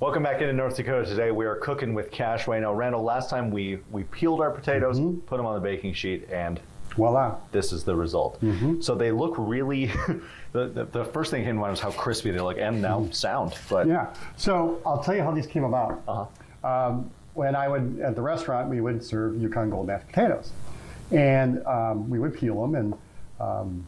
Welcome back into North Dakota. Today we are cooking with Cashway. Now, Randall, last time we peeled our potatoes, put them on the baking sheet, and voila, this is the result. So they look really, the first thing that came to mind was how crispy they look, and now sound. But yeah, so I'll tell you how these came about. When I would, at the restaurant, we would serve Yukon Gold mashed potatoes. And we would peel them, and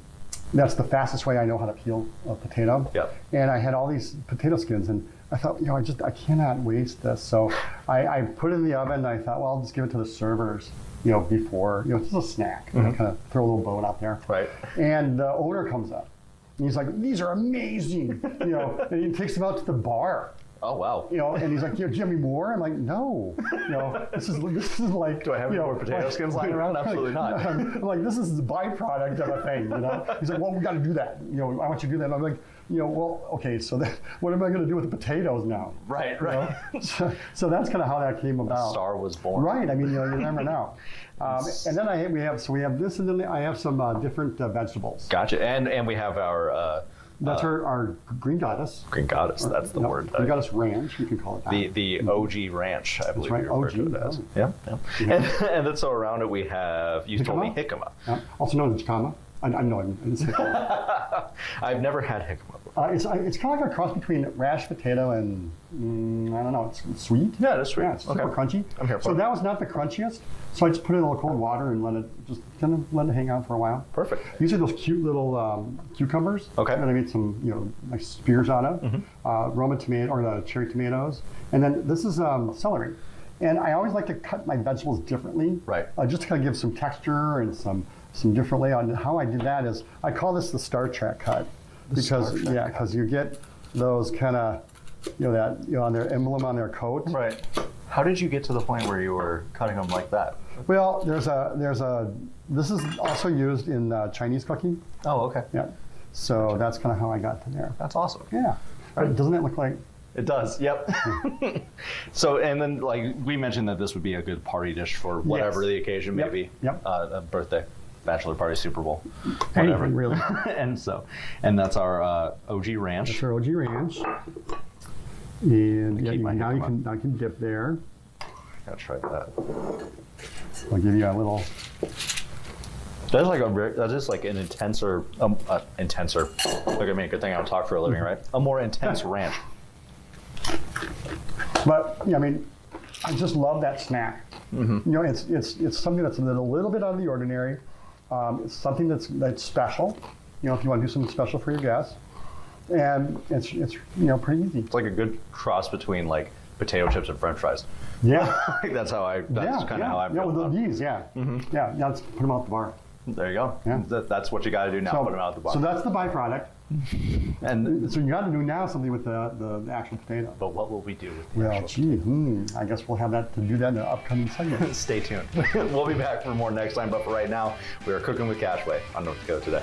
that's the fastest way I know how to peel a potato. Yep. And I had all these potato skins, and I thought, I cannot waste this. So I put it in the oven, and I thought, well, I'll just give it to the servers, before, just a snack. Kind of throw a little bone out there. Right. And the owner comes up, and he's like, these are amazing, and he takes them out to the bar. Oh, wow. And he's like, do you have any more? I'm like, no. This is like. Do I have any more potato skins lying around? Absolutely not. I'm like, this is a byproduct of a thing, He's like, well, we got to do that. I want you to do that. And I'm like, well, okay, so what am I going to do with the potatoes now? Right. So that's kind of how that came about. The star was born. Right. I mean, you never know. And then we have this, and then I have some different vegetables. Gotcha. And we have our. That's our green goddess. Green goddess, that's the word. Green goddess ranch, you can call it that. The OG ranch, I believe right, you refer to it as. Yeah. And then so around it we have, you told me jicama. Also known as jicama. I didn't say that. I've never had jicama before. It's kind of like a cross between mashed potato and, I don't know, it's sweet. Yeah, it is sweet. Yeah, it's super crunchy. I'm here for So it. that was not the crunchiest. So I just put it in a little cold water and let it hang out for a while. Perfect. These are those cute little cucumbers that I made some, like spears out of. Roma tomato, or the cherry tomatoes. And then this is celery. And I always like to cut my vegetables differently. Right. Just to kind of give some texture and some different layout. And how I did that is I call this the Star Trek cut, because you get those kind of on their emblem on their coat. Right. How did you get to the point where you were cutting them like that? Well, this is also used in Chinese cooking. Oh, okay. Yeah. So that's kind of how I got to there. That's awesome. Yeah. Right. Doesn't it look like? It does. Yep. So, and then like we mentioned that this would be a good party dish for whatever the occasion may be. Yep. A birthday, bachelor party, Super Bowl, whatever. Anything, really. and that's our OG ranch. That's our OG ranch. And now you can dip there. Gotta try that. I'll give you a little. That is like an intenser. Look at me, good thing I don't talk for a living, right? A more intense ranch. But I mean, I just love that snack. It's something that's a little bit out of the ordinary. It's something that's special. If you want to do something special for your guests, and it's pretty easy. It's like a good cross between like potato chips and French fries. Yeah, that's how I. That's kind of how I feel. Yeah, with these, yeah. Let's put them out the bar. There you go. Yeah. That's what you got to do now. Put them out the bar. So that's the byproduct. And so you got to do now something with the actual potato. But what will we do with the actual? I guess we'll have to do that in an upcoming segment. Stay tuned. We'll be back for more next time. But for right now, we are cooking with Cashway on North Dakota Today.